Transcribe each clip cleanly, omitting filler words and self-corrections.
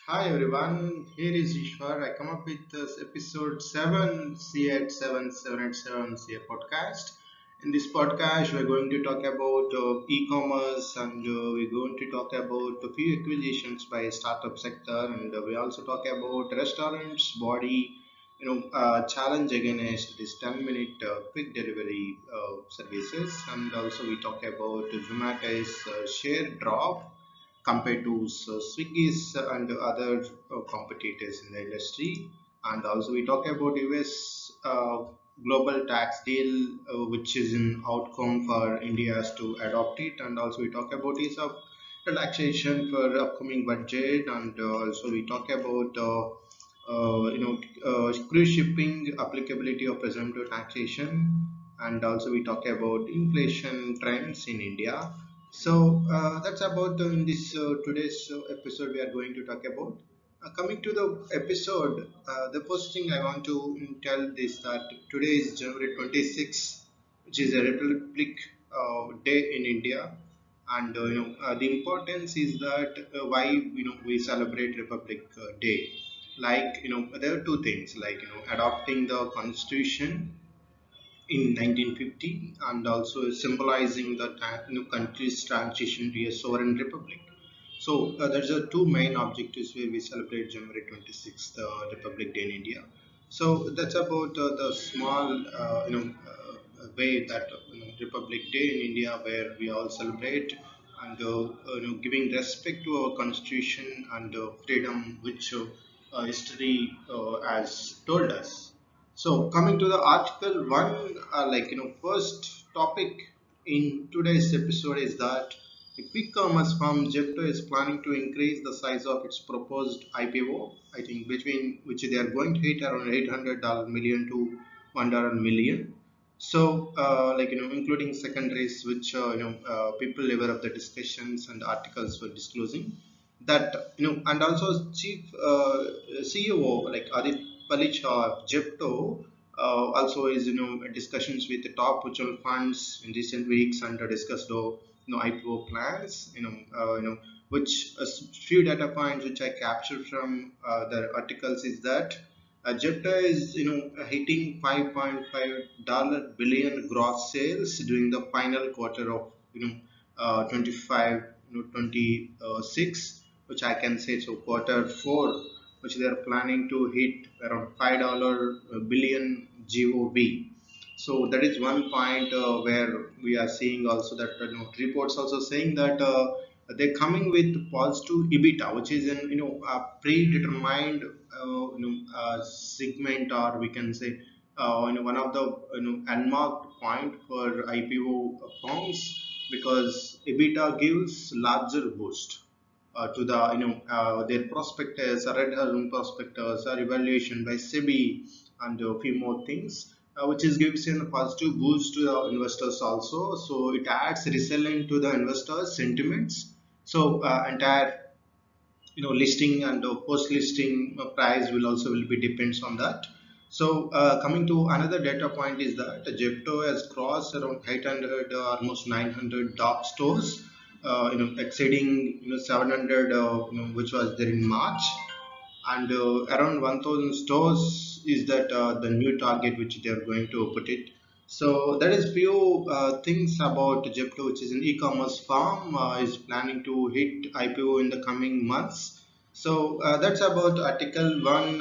Hi everyone, here is Ishwar. I come up with this episode 7 C87 C podcast. In this podcast, we're going to talk about e-commerce and we're going to talk about a few acquisitions by startup sector, and we also talk about restaurants body challenge against this 10-minute quick delivery services, and also we talk about Zomato's share drop compared to Swiggy's and other competitors in the industry. And also we talk about US global tax deal, which is an outcome for India to adopt it. And also we talk about ESOP taxation for upcoming budget. And also we talk about cruise shipping applicability of presumptive taxation, and also we talk about inflation trends in India. So that's about in this today's episode we are going to talk about. Coming to the episode, the first thing I want to tell is that today is January 26th, which is a Republic Day in India, and the importance is that why we celebrate Republic Day. Like there are two things, like adopting the Constitution in 1950 and also symbolizing the country's transition to a sovereign republic. So there's a two main objectives where we celebrate January 26th, Republic Day in India. So that's about the small, way that Republic Day in India, where we all celebrate and giving respect to our constitution and freedom which history has told us. So coming to the article one, first topic in today's episode is that the quick commerce firm Zepto is planning to increase the size of its proposed IPO. I think between which they are going to hit around $800 million to $1 million. So, including secondaries, which people aware of the discussions and articles were disclosing that and also chief CEO like Adit Palich of Jepto also is discussions with the top mutual funds in recent weeks and discussed IPO plans. Which a few data points which I captured from the articles is that Jepta is hitting $5.5 billion gross sales during the final quarter of 25 26, which I can say so quarter 4, which they are planning to hit around $5 billion GOV. So that is one point where we are seeing also that reports also saying that they're coming with positive EBITDA, which is an a predetermined segment, or we can say one of the unmarked point for IPO firms, because EBITDA gives larger boost to the their prospectus or red prospectus or evaluation by SEBI and a few more things, which is gives a positive boost to the investors also. So it adds resilient to the investors sentiments. So entire listing and post listing price will be depends on that. So coming to another data point is that Jepto has crossed around 800 almost 900 dark stores, exceeding 700 which was there in March, and around 1000 stores is that the new target which they are going to put it. So that is few things about Jepto, which is an e-commerce firm, is planning to hit IPO in the coming months. So that's about article one,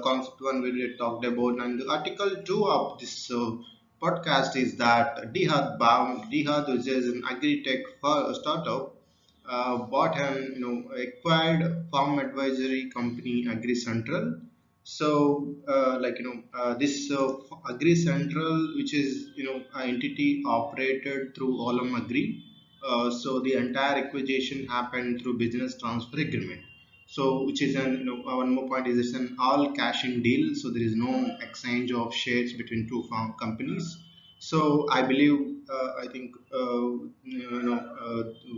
concept one we talked about, and the article two of this podcast is that Dihad, which is an agri-tech startup, bought an acquired farm advisory company Agri Central. So this Agri Central, which is an entity operated through Olam Agri. So the entire acquisition happened through business transfer agreement. So which is an one more point is it's an all cash in deal. So there is no exchange of shares between two farm companies. So I believe, I think,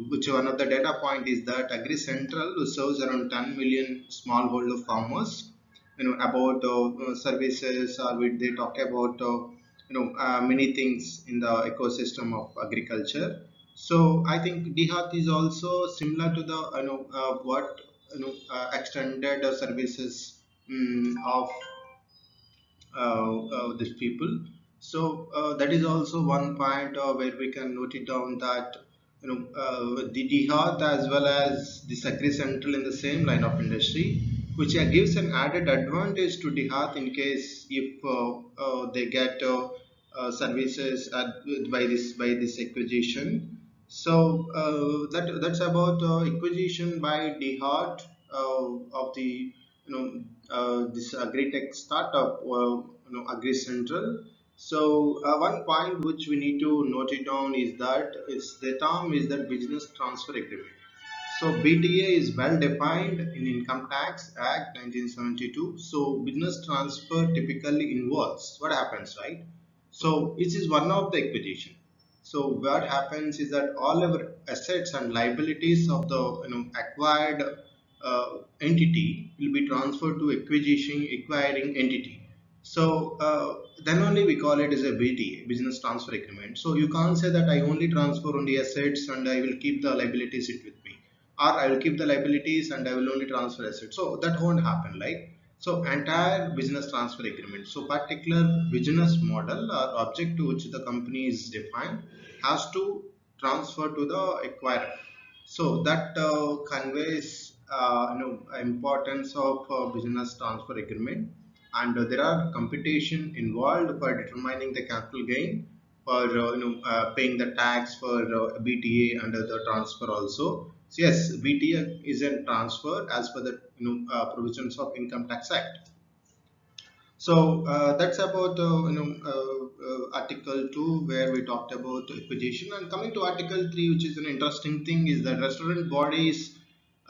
which one of the data point is that Agri Central serves around 10 million smallholder farmers. About services, or they talk about many things in the ecosystem of agriculture. So I think Dehat is also similar to the what extended services of these people. So that is also one point where we can note it down that the Dehat as well as the Sakri Central in the same line of industry, which gives an added advantage to Dehat in case if they get services by this acquisition. So that's about acquisition by Dehat of the this agri-tech startup, Agri Central. So one point which we need to note it down is that it's the term is that business transfer agreement. So BTA is well defined in Income Tax Act 1972. So business transfer typically involves what happens, right? So this is one of the acquisition. So what happens is that all our assets and liabilities of the acquired entity will be transferred to acquiring entity. So then only we call it as a BTA, business transfer agreement. So you can't say that I only transfer only assets and I will keep the liabilities it with me, or I will keep the liabilities and I will only transfer assets. So that won't happen, right? So entire business transfer agreement. So particular business model or object to which the company is defined has to transfer to the acquirer. So that conveys importance of business transfer agreement, and there are computation involved for determining the capital gain, for paying the tax for BTA under the transfer also. So yes, BTA is a transfer as per the provisions of Income Tax Act. So that's about Article 2 where we talked about acquisition, and coming to Article 3, which is an interesting thing, is that restaurant bodies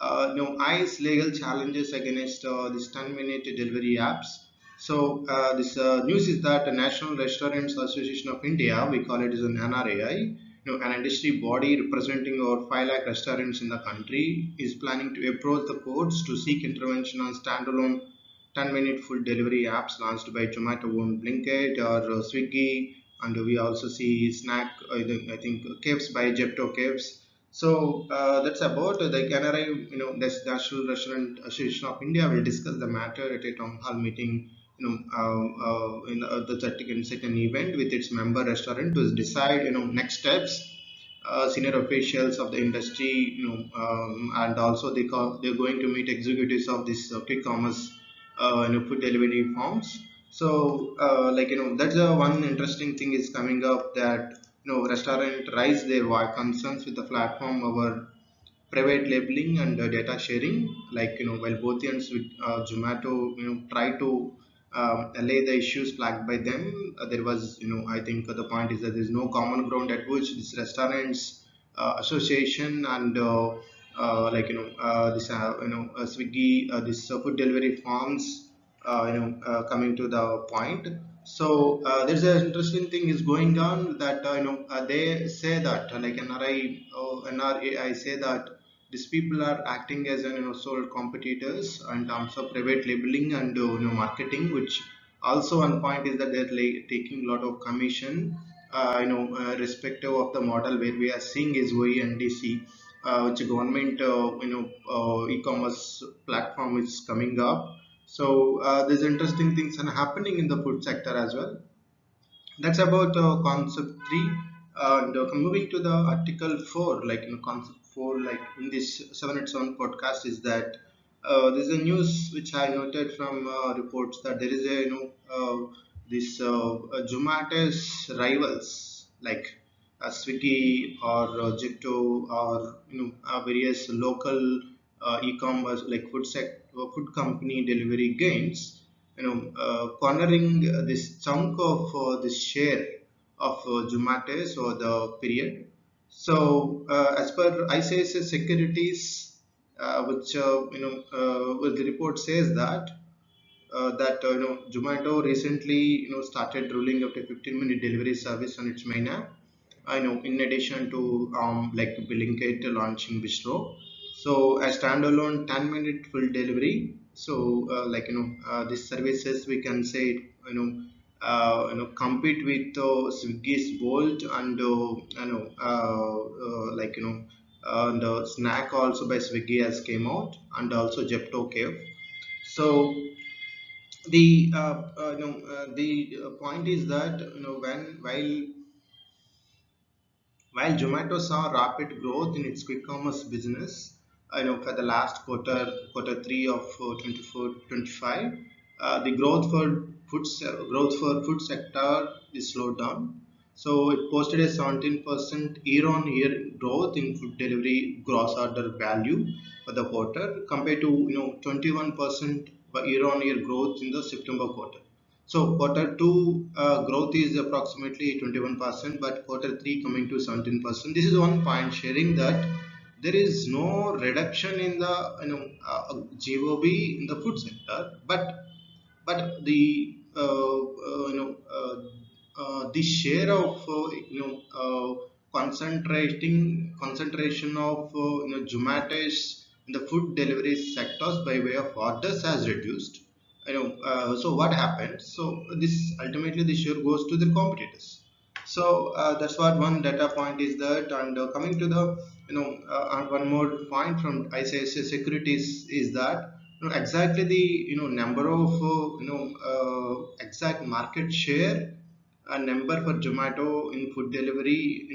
eyes legal challenges against these 10-minute delivery apps. So this news is that the National Restaurants Association of India, we call it as an NRAI, an industry body representing over 5 lakh restaurants in the country, is planning to approach the courts to seek intervention on standalone 10-minute food delivery apps launched by Zomato and Blinkit or Swiggy, and we also see snack, I think Caves by Jepto Caves. So that's about the NRI, the National Restaurant Association of India will discuss the matter at a town hall meeting, in the second event with its member restaurant to decide, next steps. Senior officials of the industry, and also they're going to meet executives of this quick commerce, food delivery firms. So, that's one interesting thing is coming up, that restaurant raise their concerns with the platform over private labeling and data sharing. Like while both ends with Zomato try to allay the issues flagged by them, there was, I think the point is that there is no common ground at which this restaurants association and this Swiggy, this food delivery firms, coming to the point. So there's an interesting thing is going on, that they say that like NRAI say that these people are acting as sole competitors in terms of private labeling and marketing, which also one point is that they're like taking a lot of commission, respective of the model where we are seeing is OENDC, which government e-commerce platform is coming up. So there's interesting things are happening in the food sector as well. That's about concept 3. And moving to the article 4, like concept 4, like in this 7 podcast, is that there's a news which I noted from reports that there is a this Zomatos rivals like Swiggy or Jitto or various local e-commerce like food company delivery gains, cornering this chunk of this share of Zomatos over the period. So, as per ICICI Securities, which the report says that Zomato recently started rolling out a 15-minute delivery service on its main app. I know, in addition to like Blinkit launching Bistro, so a standalone 10-minute full delivery. So these services we can say compete with Swiggy's Bolt and and Snack also by Swiggy has came out, and also Jepto Cave. So the point is that while Zomato saw rapid growth in its quick commerce business, for the last quarter three of 24-25, the growth for food sector is slowed down. So it posted a 17% year-on-year growth in food delivery gross order value for the quarter, compared to 21% year-on-year growth in the September quarter. So quarter two growth is approximately 21%, but quarter three coming to 17%. This is one point sharing that there is no reduction in the GOB in the food sector, but the share of concentration of Zomatos in the food delivery sectors by way of orders has reduced. So what happened? So this ultimately the share goes to the competitors. So that's what one data point is that. And coming to the and one more point from ICICI Securities is that exactly the number of exact market share a number for Zomato in food delivery,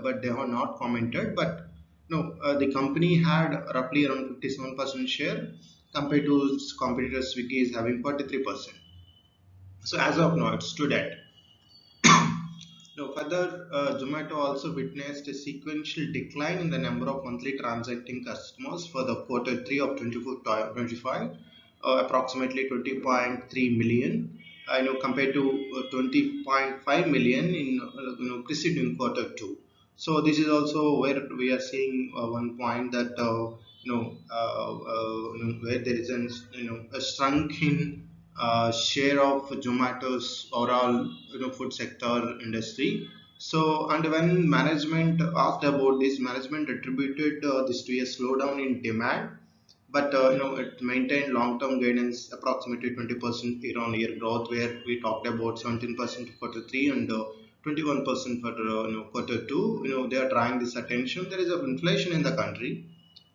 but they have not commented. But no, the company had roughly around 57% share compared to its competitor Swiggy is having 43%. So as of now, it stood at. Now, further, Zomato also witnessed a sequential decline in the number of monthly transacting customers for the quarter 3 of 24-25, approximately 20.3 million, compared to 20.5 million in preceding quarter 2. So this is also where we are seeing one point that where there is an a shrunk in share of Zomato's overall food sector industry. So, and when management asked about this, management attributed this to a slowdown in demand, but it maintained long-term guidance approximately 20% year-on-year growth, where we talked about 17% for quarter three and 21% for quarter two. They are drawing this attention. There is a inflation in the country,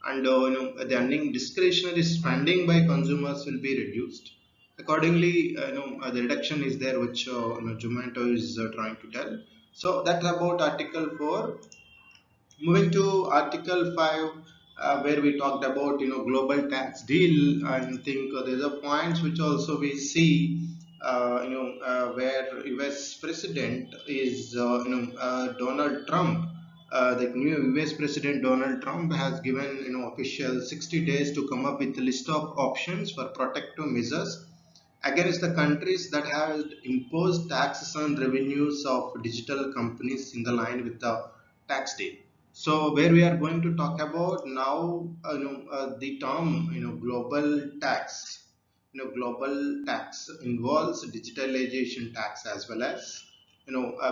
and the earning discretionary spending by consumers will be reduced. Accordingly, the reduction is there, which Zomato is trying to tell. So that's about Article 4. Moving to Article 5, where we talked about global tax deal. I think there's a points which also we see where U.S. President is Donald Trump. The new U.S. President Donald Trump has given official 60 days to come up with a list of options for protective measures against the countries that have imposed taxes on revenues of digital companies in the line with the tax deal. So where we are going to talk about now, the term global tax. Global tax involves digitalization tax as well as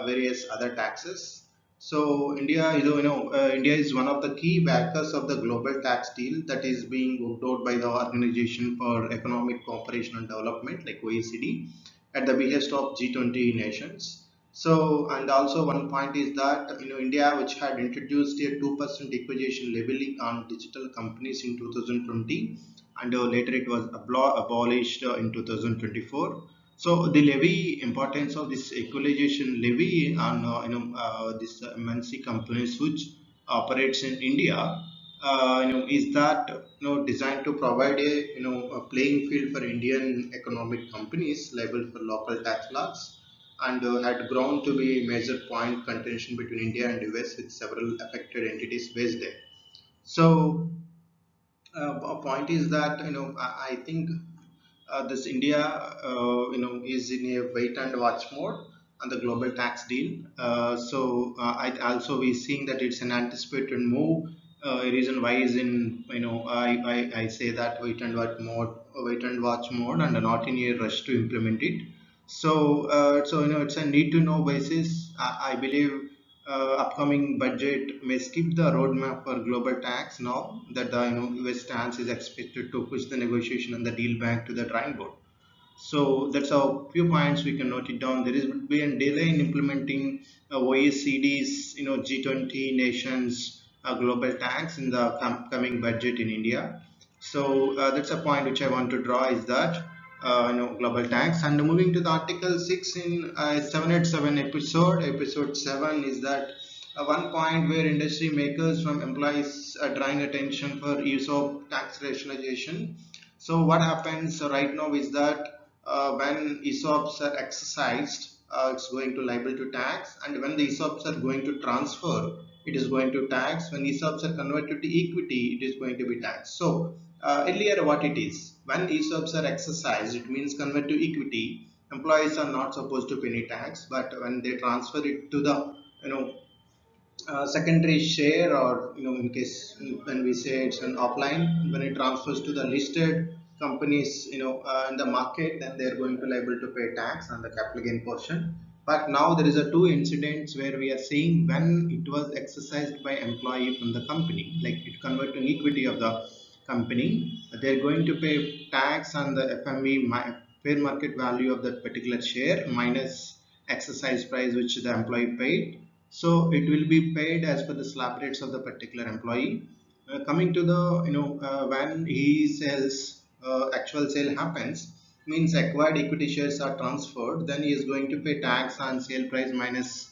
various other taxes. So India is one of the key backers of the global tax deal that is being worked out by the Organization for Economic Cooperation and Development, like OECD, at the behest of G20 nations. So, and also one point is that India, which had introduced a 2% acquisition levy on digital companies in 2020, and later it was abolished in 2024. So the levy, importance of this equalization levy on this MNC companies which operates in India, is that designed to provide a playing field for Indian economic companies liable for local tax laws, and had grown to be a major point contention between India and US, with several affected entities based there. So a point is that I think this India is in a wait and watch mode on the global tax deal. I also we seeing that it's an anticipated move. A reason why is in I say that wait and watch mode, and not in a rush to implement it. So it's a need to know basis. I believe upcoming budget may skip the roadmap for global tax now that the US stance is expected to push the negotiation and the deal back to the drawing board. So that's a few points we can note it down. There is would be a delay in implementing OECD's G20 nations global tax in the coming budget in India. So that's a point which I want to draw, is that global tax. And moving to the Article 6 in 787 episode 7, is that one point where industry makers from employees are drawing attention for ESOP tax rationalization. So what happens right now is that when ESOPs are exercised, it's going to liable to tax, and when the ESOPs are going to transfer, it is going to tax. When ESOPs are converted to equity, it is going to be taxed. So earlier, what it is, when ESOPs are exercised, it means convert to equity. Employees are not supposed to pay any tax, but when they transfer it to the secondary share, or in case when we say it's an offline, when it transfers to the listed companies in the market, then they're going to liable to pay tax on the capital gain portion. But now there is a two incidents where we are seeing when it was exercised by employee from the company, like it convert to equity of the company, they're going to pay tax on the FME fair market value of that particular share minus exercise price which the employee paid. So it will be paid as per the slab rates of the particular employee. Coming to the when he sells, actual sale happens, means acquired equity shares are transferred, then he is going to pay tax on sale price minus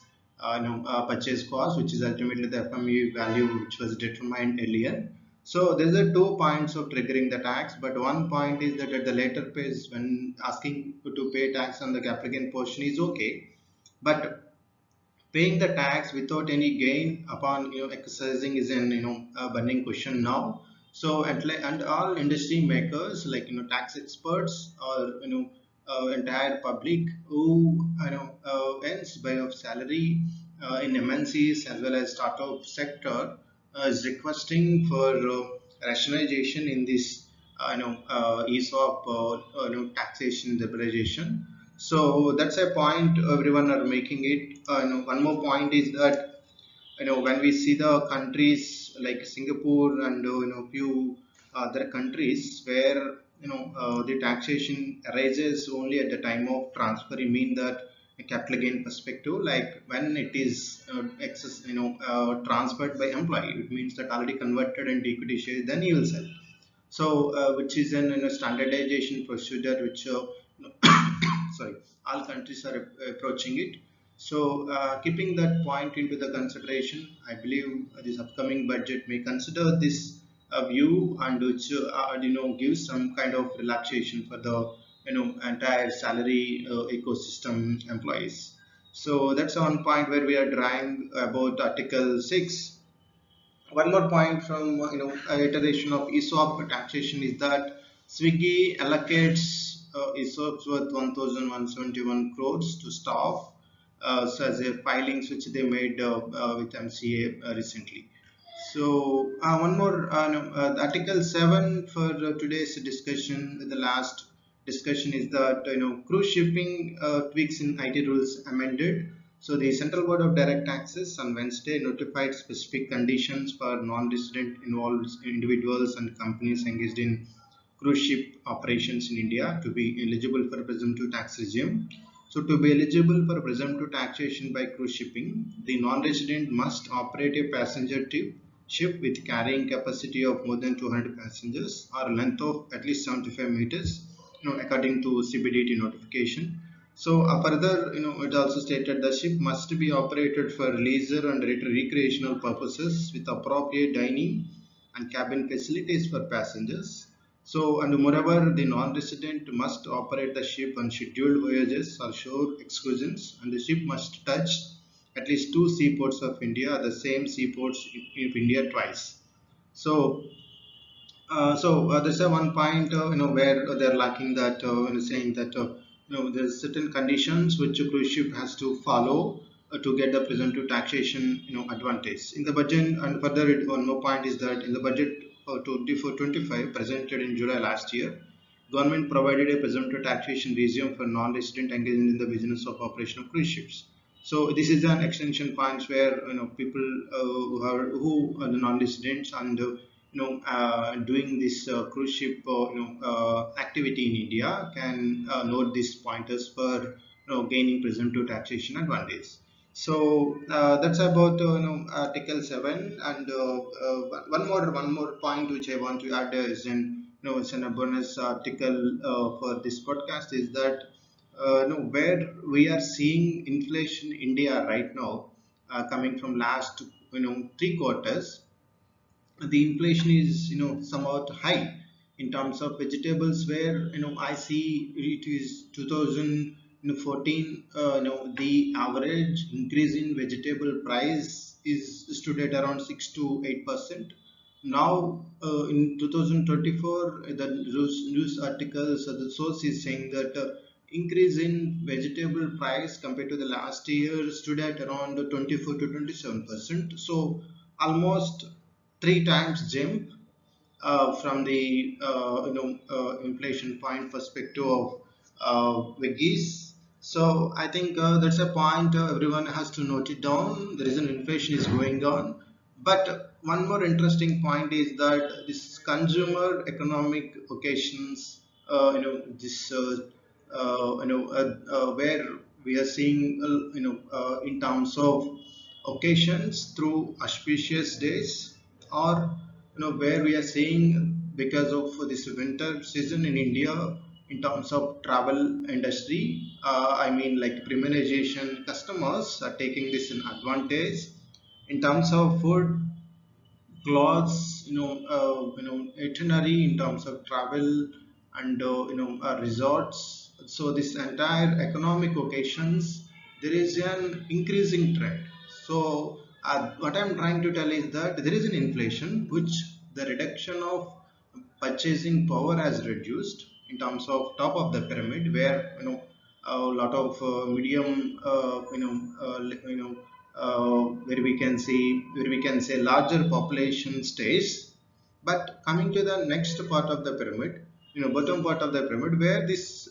purchase cost, which is ultimately the FME value which was determined earlier. So there are two points of triggering the tax, but one point is that at the later phase, when asking to pay tax on the capital gain portion is okay, but paying the tax without any gain upon exercising is an a burning question now. So and all industry makers, like tax experts, or entire public who earns by of salary in MNCs as well as startup sector, is requesting for rationalization in this ESOP taxation liberalization. So that's a point everyone are making it. One more point is that when we see the countries like Singapore and few other countries where the taxation arises only at the time of transfer, it mean that a capital gain perspective, like when it is excess transferred by employee, it means that already converted into equity share, then he will sell. So which is an standardization procedure which sorry, all countries are approaching it. So keeping that point into the consideration, I believe this upcoming budget may consider this view, and which gives some kind of relaxation for the entire salary ecosystem employees. So that's one point where we are drawing about Article 6. One more point from iteration of ESOP taxation is that Swiggy allocates ESOPs worth 1,171 crores to staff, so as a filings which they made with MCA recently. So one more Article 7 for today's discussion. The last discussion is that cruise shipping tweaks in IT rules amended. So the Central Board of Direct Taxes on Wednesday notified specific conditions for non-resident involved individuals and companies engaged in cruise ship operations in India to be eligible for presumptive tax regime. So to be eligible for presumptive taxation by cruise shipping, the non-resident must operate a passenger ship with carrying capacity of more than 200 passengers or length of at least 75 meters, according to CBDT notification. So further, it also stated the ship must be operated for leisure and recreational purposes with appropriate dining and cabin facilities for passengers. So, and moreover, the non-resident must operate the ship on scheduled voyages or shore excursions, and the ship must touch at least two seaports of India, the same seaports in India twice. So, there's a one point where they're lacking that saying that there's certain conditions which a cruise ship has to follow to get the presumptive taxation advantage in the budget. And further, one more point is that in the budget for 24-25 presented in July last year, government provided a presumptive taxation regime for non-resident engaged in the business of operation of cruise ships. So this is an extension points where people who are the non-residents and doing this cruise ship activity in India can note these pointers for gaining presumptive taxation advantage. So that's about Article 7, and one more point which I want to add is it's in a bonus article for this podcast is that where we are seeing inflation in India right now, coming from last 3 quarters, the inflation is somewhat high in terms of vegetables, where I see it is 2014, the average increase in vegetable price is stood at around 6 to 8%. Now in 2024, the news articles, the source is saying that increase in vegetable price compared to the last year stood at around 24 to 27%. So almost three times jump from the inflation point perspective of veggies. So I think that's a point everyone has to note it down. The reason inflation is going on, but one more interesting point is that this consumer economic occasions, this where we are seeing in terms of occasions through auspicious days, or where we are seeing because of this winter season in India in terms of travel industry. I mean, like premiumization customers are taking this in advantage in terms of food, clothes, itinerary in terms of travel, and resorts. So this entire economic occasions, there is an increasing trend. So what I'm trying to tell is that there is an inflation which the reduction of purchasing power has reduced in terms of top of the pyramid, where a lot of medium where we can say larger population stays. But coming to the next part of the pyramid, bottom part of the pyramid, where this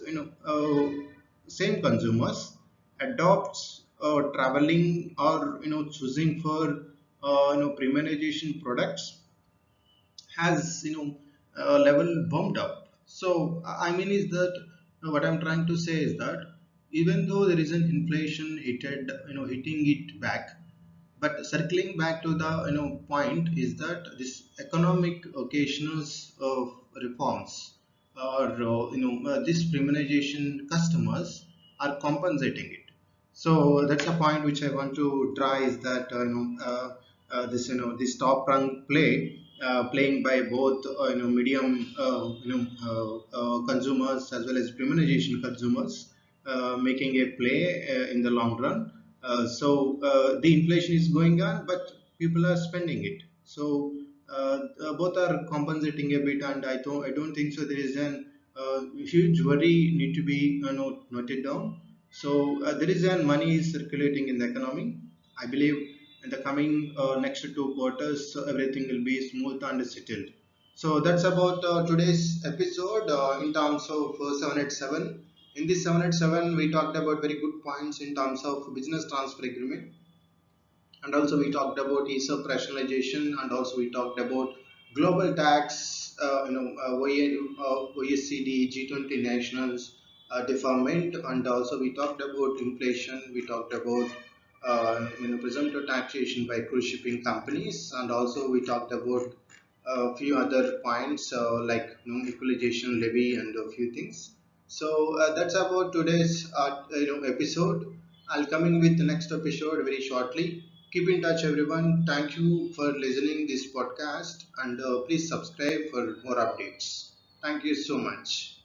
same consumers adopts traveling, or choosing for premiumization products, has level bumped up. So I mean is that what I'm trying to say is that even though there is an inflation hitting it back, but circling back to the point is that this economic occasionals of reforms, or this premiumization customers are compensating it. So that's a point which I want to draw, is that this this top rung playing by both medium consumers as well as premiumization consumers, making a play in the long run. The inflation is going on, but people are spending it. So both are compensating a bit, and I don't think so. There is an huge worry need to be noted down. So there is an money is circulating in the economy. I believe in the coming next 2 quarters, everything will be smooth and settled. So that's about today's episode in terms of 787. In this 787, we talked about very good points in terms of business transfer agreement, and also we talked about ESOP rationalization, and also we talked about global tax, OECD, G20 nationals, deferment, and also we talked about inflation. We talked about presumptive taxation by cruise shipping companies, and also we talked about a few other points like equalization levy and a few things. So that's about today's episode. I'll come in with the next episode very shortly. Keep in touch, everyone. Thank you for listening this podcast, and please subscribe for more updates. Thank you so much.